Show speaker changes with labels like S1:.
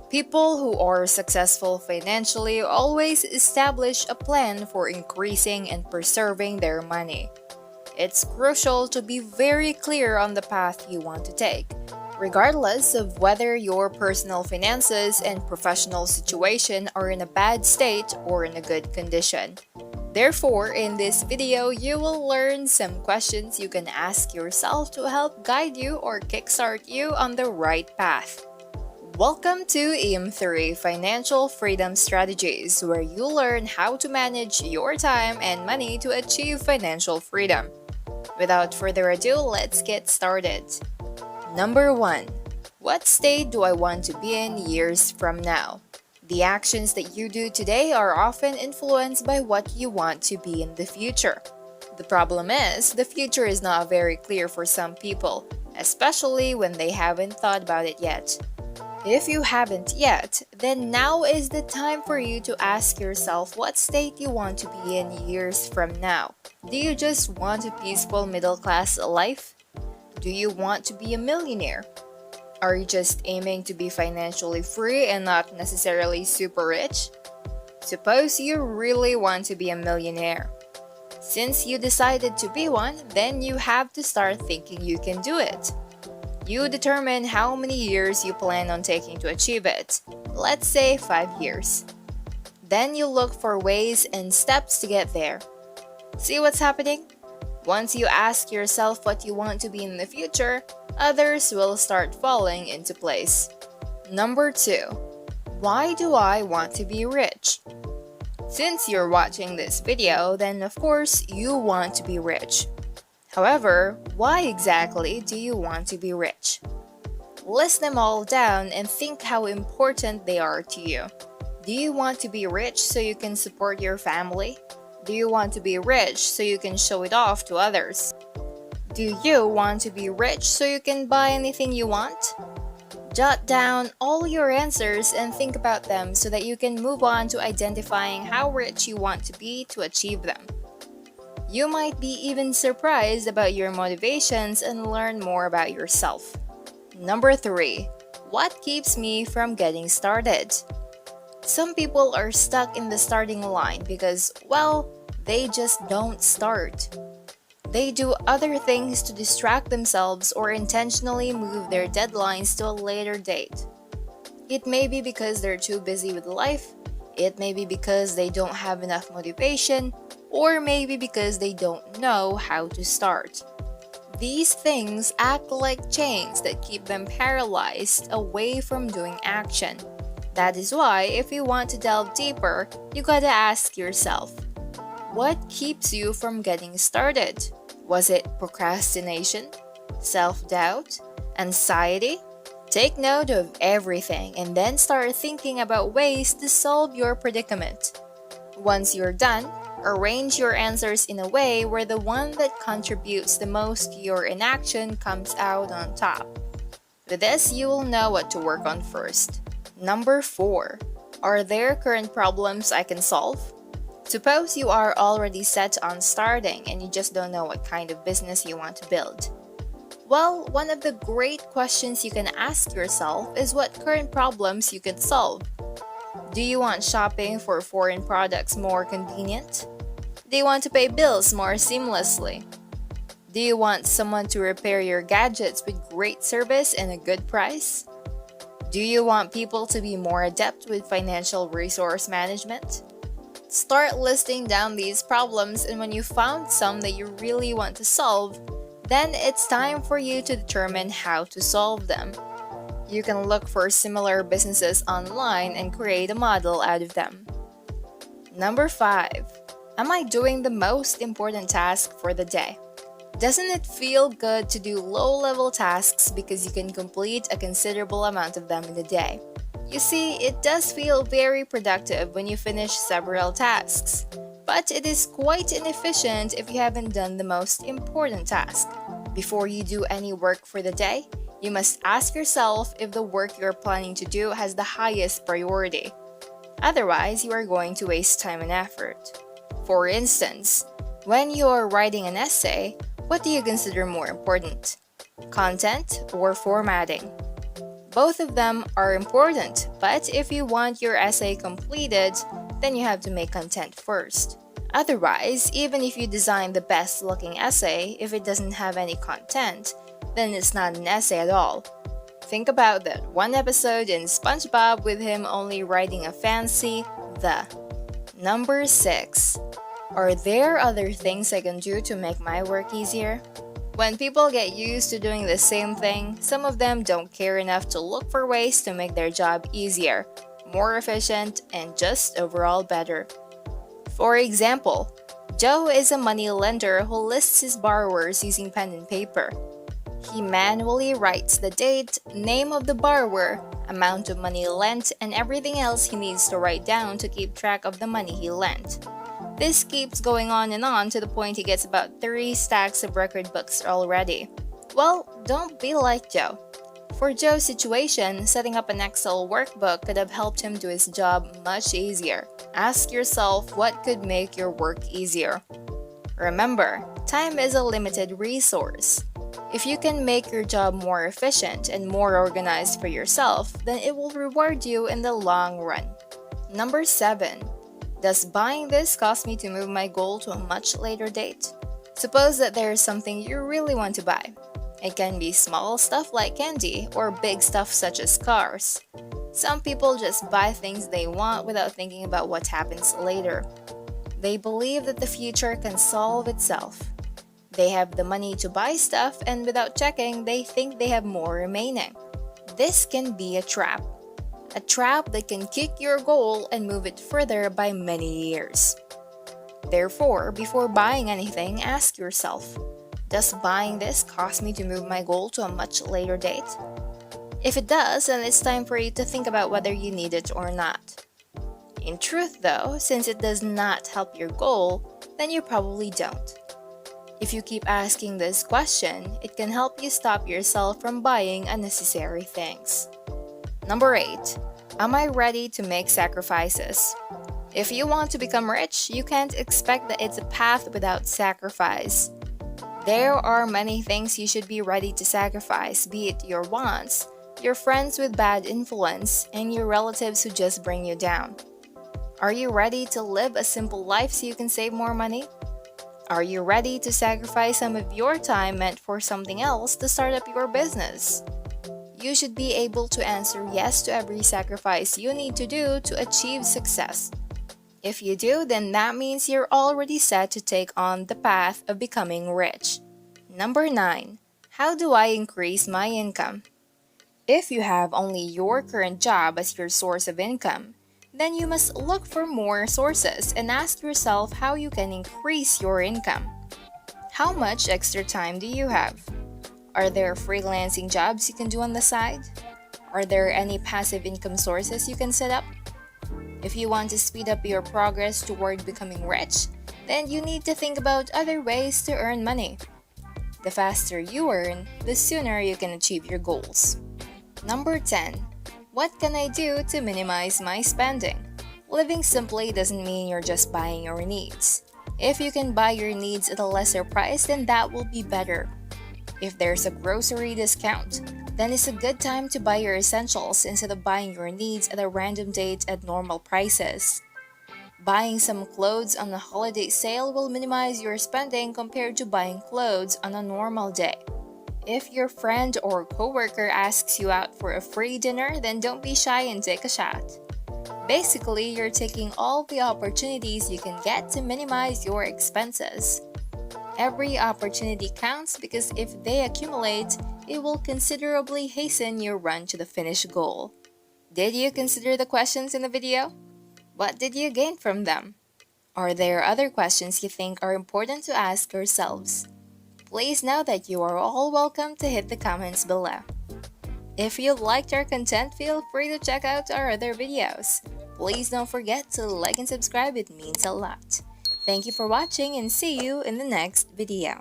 S1: People who are successful financially always establish a plan for increasing and preserving their money. It's crucial to be very clear on the path you want to take, regardless of whether your personal finances and professional situation are in a bad state or in a good condition. Therefore, in this video, you will learn some questions you can ask yourself to help guide you or kickstart you on the right path. Welcome to EM3 Financial Freedom Strategies, where you learn how to manage your time and money to achieve financial freedom. Without further ado, let's get started. Number 1. What state do I want to be in years from now? The actions that you do today are often influenced by what you want to be in the future. The problem is, the future is not very clear for some people, especially when they haven't thought about it yet. If you haven't yet, then now is the time for you to ask yourself what state you want to be in years from now. Do you just want a peaceful middle-class life? Do you want to be a millionaire? Are you just aiming to be financially free and not necessarily super rich? Suppose you really want to be a millionaire. Since you decided to be one, then you have to start thinking you can do it. You determine how many years you plan on taking to achieve it. Let's say 5 years. Then you look for ways and steps to get there. See what's happening? Once you ask yourself what you want to be in the future, others will start falling into place. Number 2. Why do I want to be rich? Since you're watching this video, then of course you want to be rich. However, why exactly do you want to be rich? List them all down and think how important they are to you. Do you want to be rich so you can support your family? Do you want to be rich so you can show it off to others? Do you want to be rich so you can buy anything you want? Jot down all your answers and think about them so that you can move on to identifying how rich you want to be to achieve them. You might be even surprised about your motivations and learn more about yourself. Number 3. What keeps me from getting started? Some people are stuck in the starting line because, well, they just don't start. They do other things to distract themselves or intentionally move their deadlines to a later date. It may be because they're too busy with life, it may be because they don't have enough motivation, or maybe because they don't know how to start. These things act like chains that keep them paralyzed away from doing action. That is why, if you want to delve deeper, you gotta ask yourself, what keeps you from getting started? Was it procrastination? Self-doubt? Anxiety? Take note of everything and then start thinking about ways to solve your predicament. Once you're done, arrange your answers in a way where the one that contributes the most to your inaction comes out on top. With this, you will know what to work on first. Number 4. Are there current problems I can solve? Suppose you are already set on starting and you just don't know what kind of business you want to build. Well, one of the great questions you can ask yourself is what current problems you can solve. Do you want shopping for foreign products more convenient? Do you want to pay bills more seamlessly? Do you want someone to repair your gadgets with great service and a good price? Do you want people to be more adept with financial resource management? Start listing down these problems, and when you found some that you really want to solve, then it's time for you to determine how to solve them. You can look for similar businesses online and create a model out of them. Number 5. Am I doing the most important task for the day? Doesn't it feel good to do low-level tasks because you can complete a considerable amount of them in a day? You see, it does feel very productive when you finish several tasks, but it is quite inefficient if you haven't done the most important task. Before you do any work for the day, you must ask yourself if the work you're planning to do has the highest priority. Otherwise, you are going to waste time and effort. For instance, when you are writing an essay, what do you consider more important? Content or formatting? Both of them are important, but if you want your essay completed, then you have to make content first. Otherwise, even if you design the best looking essay, if it doesn't have any content, then it's not an essay at all. Think about that one episode in SpongeBob with him only writing a fancy "the." Number 6. Are there other things I can do to make my work easier? When people get used to doing the same thing, some of them don't care enough to look for ways to make their job easier, more efficient, and just overall better. For example, Joe is a money lender who lists his borrowers using pen and paper. He manually writes the date, name of the borrower, amount of money lent, and everything else he needs to write down to keep track of the money he lent. This keeps going on and on to the point he gets about 3 stacks of record books already. Well, don't be like Joe. For Joe's situation, setting up an Excel workbook could have helped him do his job much easier. Ask yourself what could make your work easier. Remember, time is a limited resource. If you can make your job more efficient and more organized for yourself, then it will reward you in the long run. Number 7. Does buying this cost me to move my goal to a much later date? Suppose that there is something you really want to buy. It can be small stuff like candy or big stuff such as cars. Some people just buy things they want without thinking about what happens later. They believe that the future can solve itself. They have the money to buy stuff, and without checking, they think they have more remaining. This can be a trap that can kick your goal and move it further by many years. Therefore, before buying anything, ask yourself, does buying this cost me to move my goal to a much later date? If it does, then it's time for you to think about whether you need it or not. In truth though, since it does not help your goal, then you probably don't. If you keep asking this question, it can help you stop yourself from buying unnecessary things. Number 8. Am I ready to make sacrifices? If you want to become rich, you can't expect that it's a path without sacrifice. There are many things you should be ready to sacrifice, be it your wants, your friends with bad influence, and your relatives who just bring you down. Are you ready to live a simple life so you can save more money? Are you ready to sacrifice some of your time meant for something else to start up your business? You should be able to answer yes to every sacrifice you need to do to achieve success. If you do, then that means you're already set to take on the path of becoming rich. Number 9. How do I increase my income? If you have only your current job as your source of income, then you must look for more sources and ask yourself how you can increase your income. How much extra time do you have? Are there freelancing jobs you can do on the side? Are there any passive income sources you can set up? If you want to speed up your progress toward becoming rich, then you need to think about other ways to earn money. The faster you earn, the sooner you can achieve your goals. Number 10. What can I do to minimize my spending? Living simply doesn't mean you're just buying your needs. If you can buy your needs at a lesser price, then that will be better. If there's a grocery discount, then it's a good time to buy your essentials instead of buying your needs at a random date at normal prices. Buying some clothes on a holiday sale will minimize your spending compared to buying clothes on a normal day. If your friend or coworker asks you out for a free dinner, then don't be shy and take a shot. Basically, you're taking all the opportunities you can get to minimize your expenses. Every opportunity counts because if they accumulate, it will considerably hasten your run to the finish goal. Did you consider the questions in the video? What did you gain from them? Are there other questions you think are important to ask yourselves? Please know that you are all welcome to hit the comments below. If you liked our content, feel free to check out our other videos. Please don't forget to like and subscribe, it means a lot. Thank you for watching and see you in the next video.